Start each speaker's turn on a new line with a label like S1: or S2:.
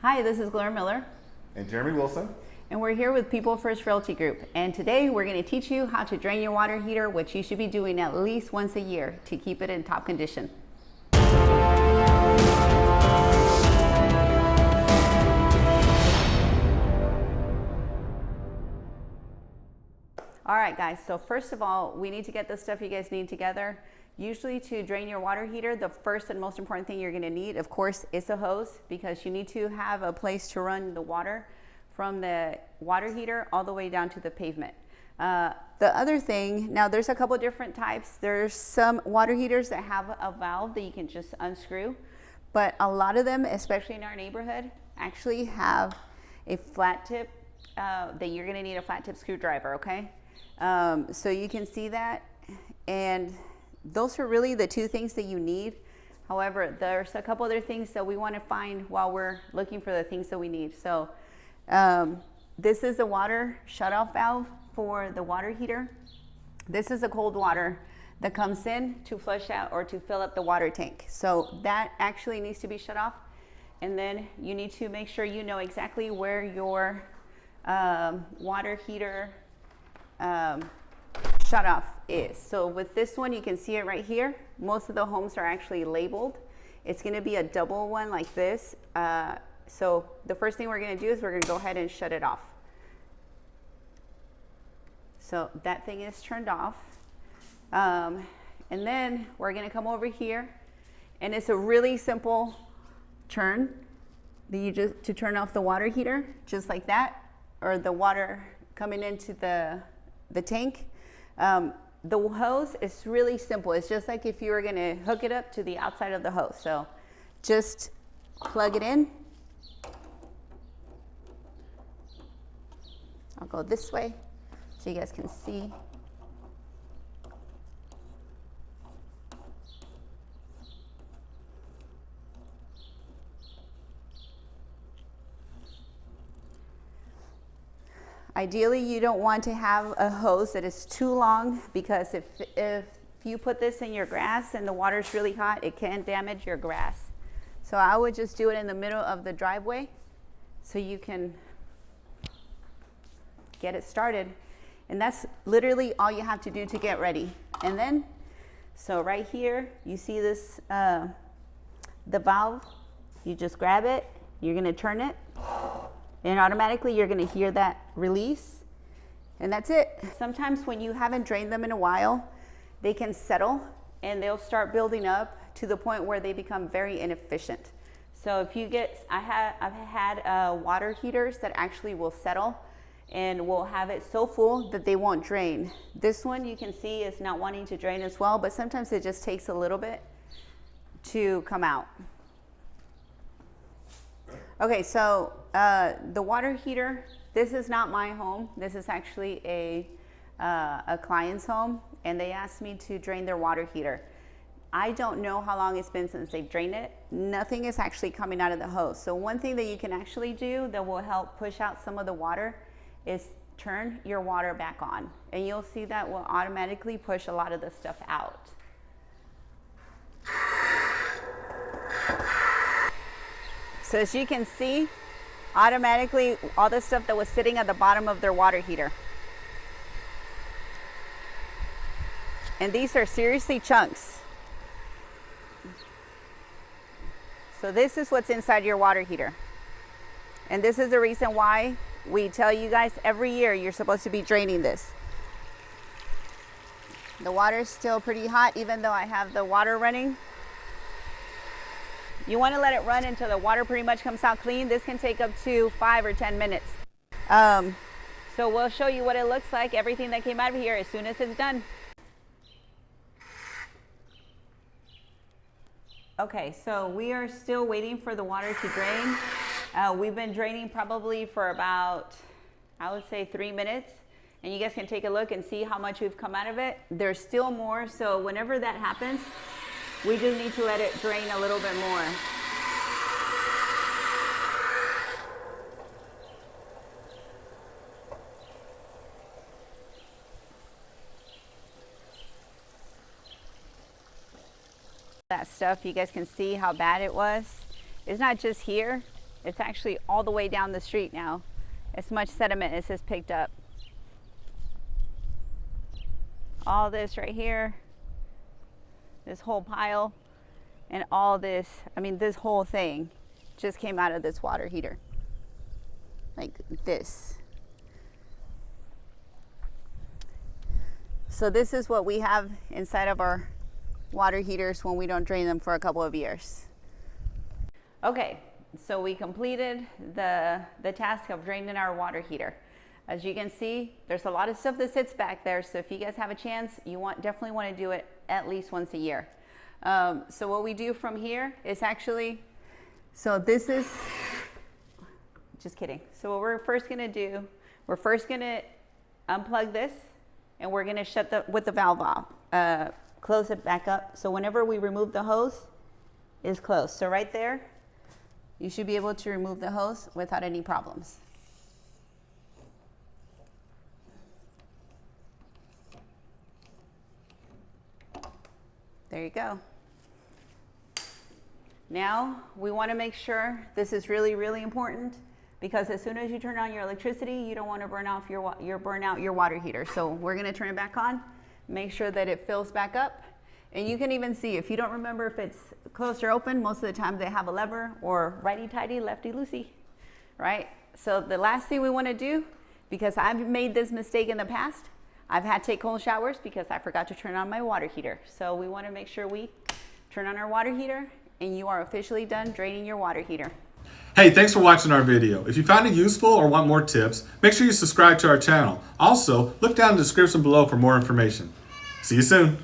S1: Hi, this is Gloria Miller.
S2: And Jeremy Wilson.
S1: And we're here with People First Realty Group. And today we're going to teach you how to drain your water heater, which you should be doing at least once a year to keep it in top condition. All right, guys, so first of all, we need to get the stuff you guys need together. Usually to drain your water heater, the first and most important thing you're gonna need, of course, is a hose, because you need to have a place to run the water from the water heater all the way down to the pavement. The other thing, now there's a couple different types. There's some water heaters that have a valve that you can just unscrew, but a lot of them, especially in our neighborhood, actually have a flat tip that you're gonna need a flat tip screwdriver, okay? So you can see that, and those are really the two things that you need. However, there's a couple other things that we want to find while we're looking for the things that we need. So this is the water shutoff valve for the water heater. This is the cold water that comes in to flush out or to fill up the water tank. So that actually needs to be shut off. And then you need to make sure you know exactly where your water heater shut off is. So with this one, you can see it right here. Most of the homes are actually labeled. It's going to be a double one like this. So the first thing we're going to do is we're going to go ahead and shut it off. So that thing is turned off. And then we're going to come over here, and it's a really simple turn that you just to turn off the water heater, just like that, or the water coming into the tank. The hose is really simple. It's just like if you were going to hook it up to the outside of the hose. So just plug it in. I'll go this way so you guys can see. Ideally, you don't want to have a hose that is too long, because if you put this in your grass and the water is really hot, it can damage your grass. So I would just do it in the middle of the driveway so you can get it started. And that's literally all you have to do to get ready. And then, so right here, you see this, the valve, you just grab it, you're gonna turn it, and automatically you're going to hear that release, and that's it. Sometimes when you haven't drained them in a while, they can settle and they'll start building up to the point where they become very inefficient. So if you get, I've had water heaters that actually will settle and will have it so full that they won't drain. This one you can see is not wanting to drain as well, but sometimes it just takes a little bit to come out. Okay, so the water heater, this is not my home. This is actually a client's home, and they asked me to drain their water heater. I don't know how long it's been since they've drained it. Nothing is actually coming out of the hose. So one thing that you can actually do that will help push out some of the water is turn your water back on, and you'll see that will automatically push a lot of the stuff out. So as you can see, automatically all the stuff that was sitting at the bottom of their water heater. And these are seriously chunks. So this is what's inside your water heater. And this is the reason why we tell you guys every year you're supposed to be draining this. The water is still pretty hot, even though I have the water running. You want to let it run until the water pretty much comes out clean. This can take up to 5 or 10 minutes. So we'll show you what it looks like, everything that came out of here, as soon as it's done. Okay, so we are still waiting for the water to drain. We've been draining probably for about, I would say, 3 minutes. And you guys can take a look and see how much we've come out of it. There's still more, so whenever that happens, we just need to let it drain a little bit more. That stuff, you guys can see how bad it was. It's not just here, It's actually all the way down the street now. As much sediment as has picked up. All this right here, this whole pile, and all this, I mean, this whole thing just came out of this water heater. Like this. So this is what we have inside of our water heaters when we don't drain them for a couple of years. Okay, so we completed the task of draining our water heater. As you can see, there's a lot of stuff that sits back there, so if you guys have a chance, you definitely want to do it at least once a year. So what we do from here is actually, so this is, just kidding. So what we're first going to do, we're first going to unplug this, and we're going to shut with the valve off, close it back up. So whenever we remove the hose, it's closed. So right there, you should be able to remove the hose without any problems. There you go. Now we want to make sure, this is really, really important, because as soon as you turn on your electricity, you don't want to burn out your water heater. So we're going to turn it back on, make sure that it fills back up. And you can even see, if you don't remember if it's closed or open, most of the time they have a lever, or righty-tighty, lefty-loosey, right? So the last thing we want to do, because I've made this mistake in the past, I've had to take cold showers because I forgot to turn on my water heater. So we want to make sure we turn on our water heater, and you are officially done draining your water heater.
S2: Hey, thanks for watching our video. If you found it useful or want more tips, make sure you subscribe to our channel. Also, look down in the description below for more information. See you soon.